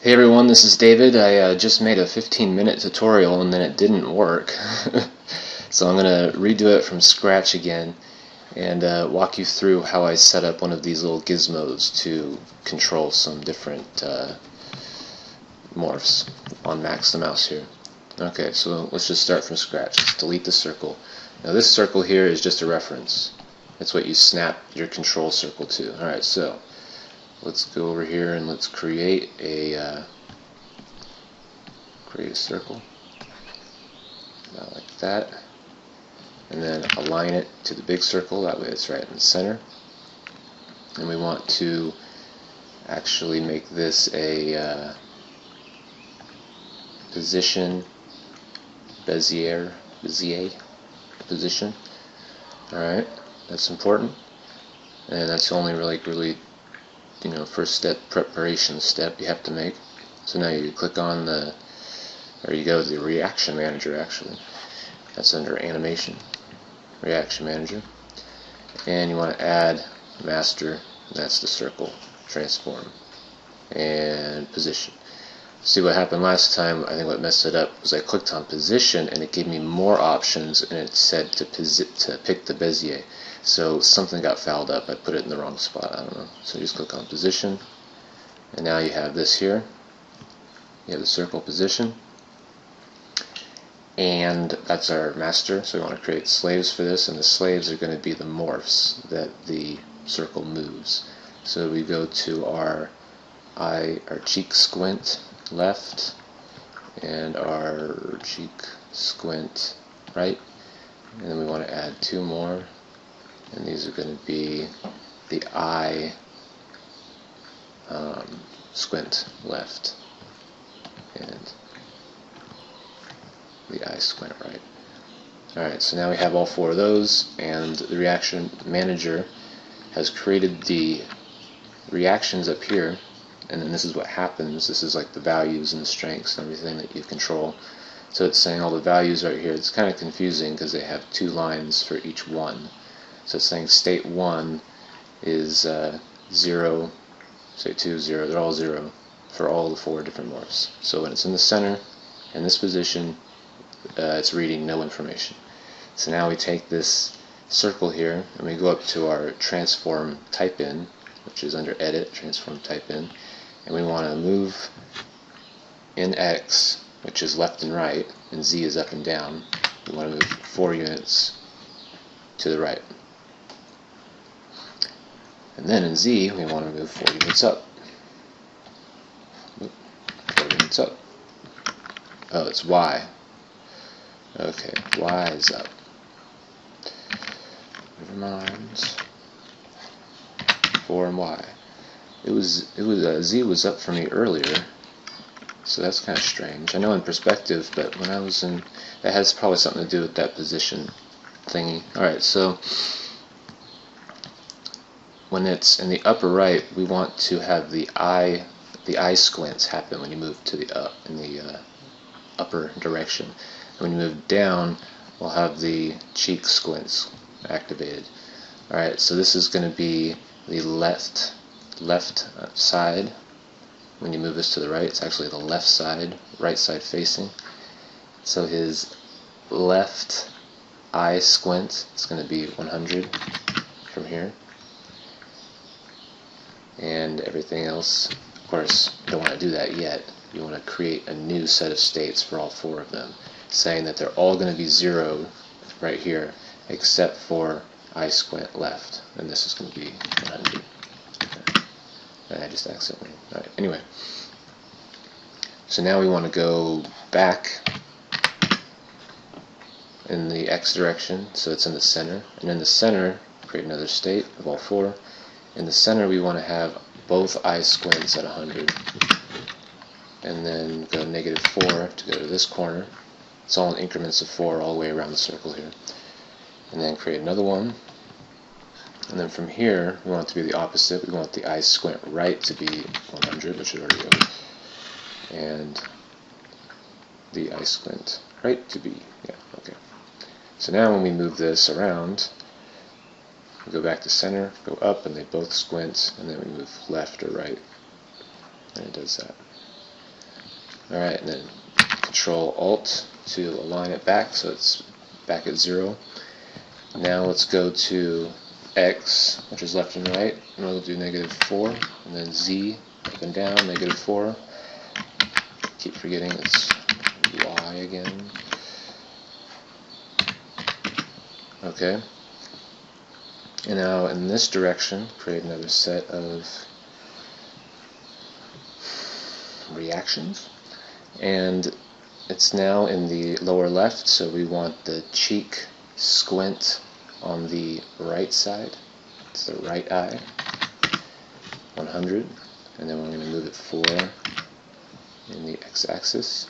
Hey everyone, this is David. I just made a 15-minute tutorial and then it didn't work. So I'm going to redo it from scratch again and walk you through how I set up one of these little gizmos to control some different morphs on Max the Mouse here. Okay, so let's just start from scratch. Let's delete the circle. Now this circle here is just a reference. It's what you snap your control circle to. Alright, so let's go over here and let's create a circle, about like that, and then align it to the big circle, that way it's right in the center. And we want to actually make this a position Bezier position. Alright, that's important, and that's the only really first step, preparation step you have to make. So now you click on you go to the reaction manager actually. That's under animation, reaction manager. And you want to add master, and that's the circle, transform, and position. See what happened last time, I think what messed it up was I clicked on position and it gave me more options and it said to pick the Bezier. So something got fouled up, I put it in the wrong spot, I don't know. So you just click on position, and now you have this here. You have the circle position, and that's our master. So we want to create slaves for this, and the slaves are going to be the morphs that the circle moves. So we go to our cheek squint left and our cheek squint right, and then we want to add two more, and these are going to be the eye squint left and the eye squint right. Alright, so now we have all four of those, and the reaction manager has created the reactions up here, and then this is what happens. This is like the values and the strengths and everything that you control. So it's saying all the values right here. It's kind of confusing because they have two lines for each one. So it's saying state 1 is 0, state 2 is 0, they're all 0 for all the four different morphs. So when it's in the center, in this position, it's reading no information. So now we take this circle here and we go up to our transform type in, which is under edit, transform type in, and we want to move in X, which is left and right, and Z is up and down. We want to move 4 units to the right. And then in Z, we want to move 4 units up. 4 units up. Oh, it's Y. Okay, Y is up. Never mind. 4 and Y. Z was up for me earlier, so that's kind of strange. I know in perspective, but when I was in, that has probably something to do with that position thingy. Alright, so when it's in the upper right, we want to have the eye squints happen when you move to the in the upper direction. And when you move down, we'll have the cheek squints activated. Alright, so this is going to be the left side. When you move this to the right, it's actually the left side, right side facing. So his left eye squint is going to be 100 from here. And everything else, of course, you don't want to do that yet. You want to create a new set of states for all four of them, saying that they're all going to be 0 right here, except for eye squint left, and this is going to be 100. I just accidentally. Alright, anyway. So now we want to go back in the X direction, so it's in the center. And in the center, create another state of all four. In the center, we want to have both eye squints at 100. And then go -4 to go to this corner. It's all in increments of 4 all the way around the circle here. And then create another one. And then from here, we want it to be the opposite. We want the eye squint right to be 100, which is already over. And the eye squint right to be, yeah, okay. So now when we move this around, we go back to center, go up, and they both squint, and then we move left or right. And it does that. Alright, and then Control Alt to align it back so it's back at 0. Now let's go to X, which is left and right, and we'll do -4, and then Z, up and down, -4. Keep forgetting it's Y again. Okay. And now in this direction, create another set of reactions. And it's now in the lower left, so we want the cheek squint on the right side. It's the right eye. 100. And then we're going to move it 4 in the x-axis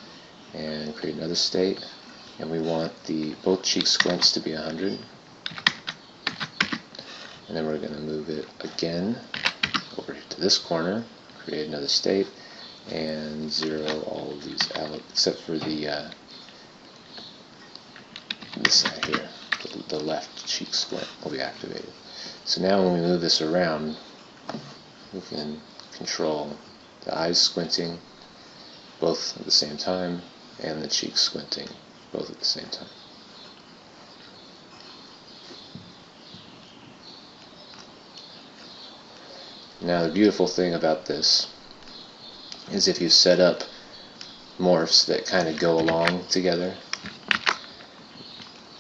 and create another state. And we want both cheek squints to be 100. And then we're going to move it again over to this corner, create another state, and 0 all of these out except for this side here, the left cheek squint will be activated. So now when we move this around, we can control the eyes squinting both at the same time and the cheeks squinting both at the same time. Now the beautiful thing about this is if you set up morphs that kind of go along together,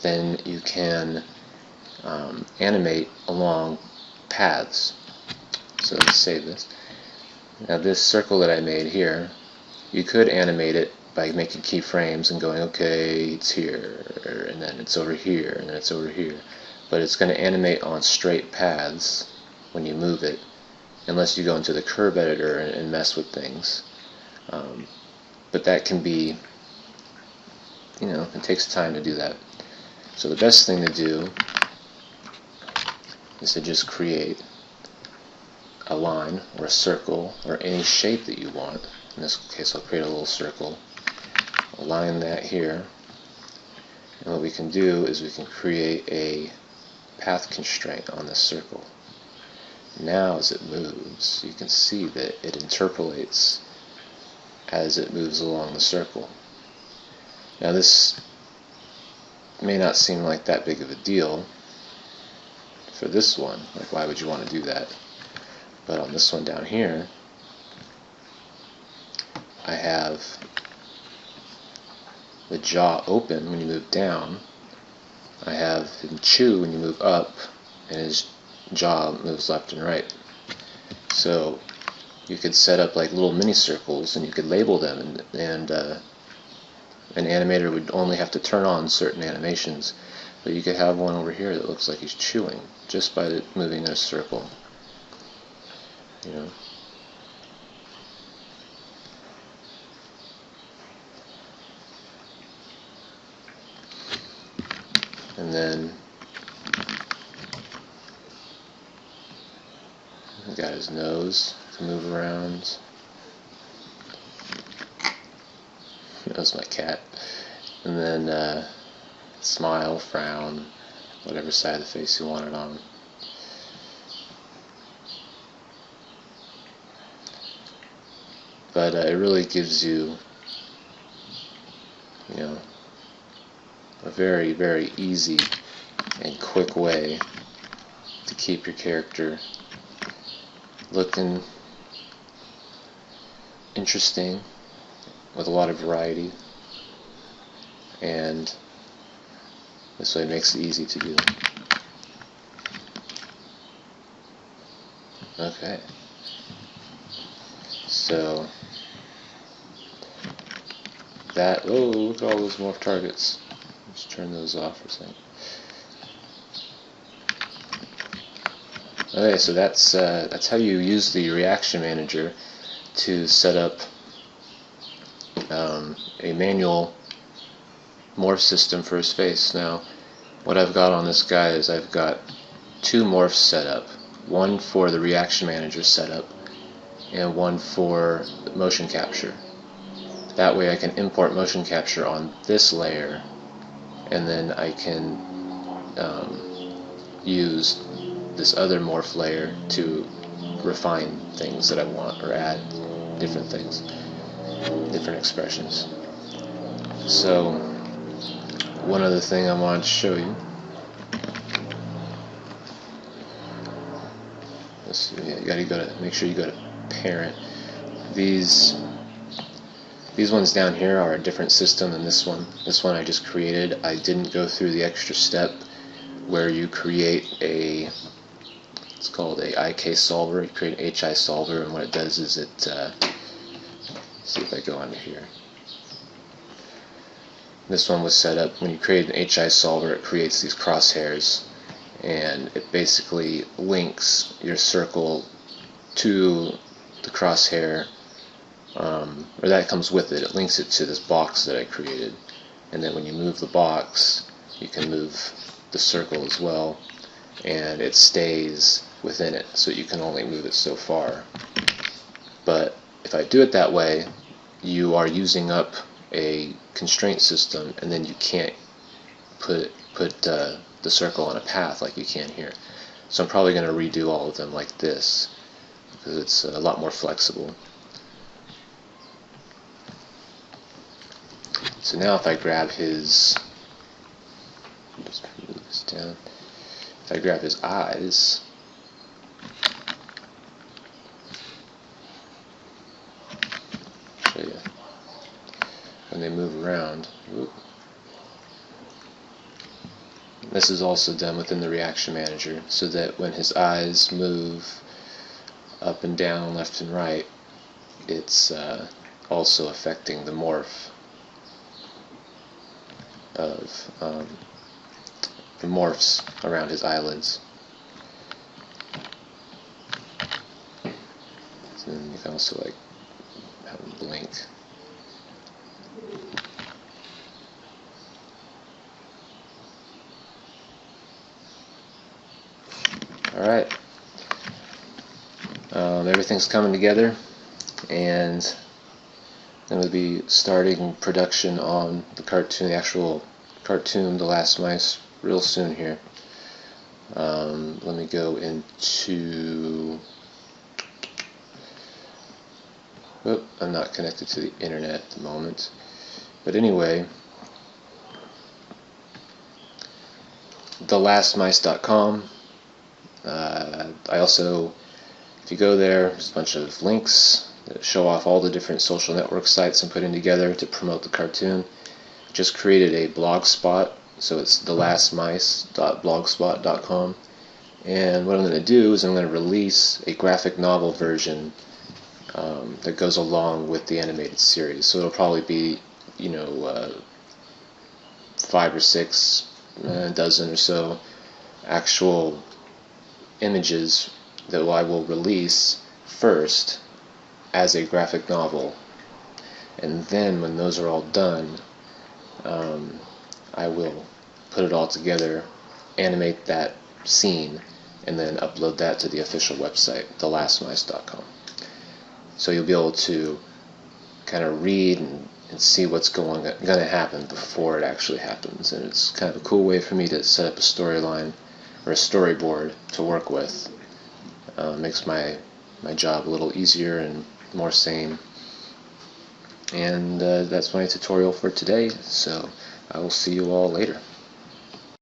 then you can animate along paths. So let's save this. Now this circle that I made here, you could animate it by making keyframes and going, okay, it's here, and then it's over here, and then it's over here. But it's going to animate on straight paths when you move it, unless you go into the curve editor and mess with things. But that can be, it takes time to do that. So the best thing to do is to just create a line or a circle or any shape that you want. In this case, I'll create a little circle, align that here, and what we can do is we can create a path constraint on this circle. Now as it moves, you can see that it interpolates as it moves along the circle. Now this may not seem like that big of a deal for this one, like why would you want to do that? But on this one down here, I have the jaw open when you move down, I have him chew when you move up, and his jaw moves left and right. So you could set up like little mini circles and you could label them, and an animator would only have to turn on certain animations, but you could have one over here that looks like he's chewing just by moving a circle. And then we got his nose to move around. That was my cat. And then smile, frown, whatever side of the face you want it on. But it really gives you, a very, very easy and quick way to keep your character looking interesting with a lot of variety, and this way it makes it easy to do. Okay, so that, oh, look at all those morph targets. Let's turn those off for a second. Okay, so that's how you use the reaction manager to set up a manual morph system for his face. Now, what I've got on this guy is I've got 2 morphs set up, one for the reaction manager setup and one for motion capture. That way I can import motion capture on this layer, and then I can use this other morph layer to refine things that I want or add different things. different expressions. So one other thing I wanted to show you. You gotta go to, make sure you go to parent. These ones down here are a different system than this one. This one I just created. I didn't go through the extra step where you create it's called a IK solver. You create an HI solver, and what it does is it, see if I go under here. This one was set up, when you create an HI solver, it creates these crosshairs, and it basically links your circle to the crosshair, or that comes with it. It links it to this box that I created, and then when you move the box, you can move the circle as well, and it stays within it, so you can only move it so far. But if I do it that way, you are using up a constraint system, and then you can't put the circle on a path like you can here. So I'm probably going to redo all of them like this, because it's a lot more flexible. So now if I grab his, just move this down, if I grab his eyes, show you, when they move around, this is also done within the reaction manager, so that when his eyes move up and down, left and right, it's also affecting the morph of the morphs around his eyelids. So then you can also like have him blink. Alright, everything's coming together, and I'm going to be starting production on the cartoon, the actual cartoon, The Last Mice, real soon here. Let me go into... Oh, I'm not connected to the internet at the moment. But anyway, thelastmice.com. I also, if you go there, there's a bunch of links that show off all the different social network sites I'm putting together to promote the cartoon. Just created a blog spot, so it's thelastmice.blogspot.com, and what I'm going to do is I'm going to release a graphic novel version that goes along with the animated series. So it'll probably be, 5 or 6, a dozen or so actual images that I will release first as a graphic novel, and then when those are all done, I will put it all together, animate that scene, and then upload that to the official website, thelastmice.com. So you'll be able to kind of read and see what's going to happen before it actually happens. And it's kind of a cool way for me to set up a storyline or a storyboard to work with. Makes my job a little easier and more sane. And that's my tutorial for today, so I will see you all later.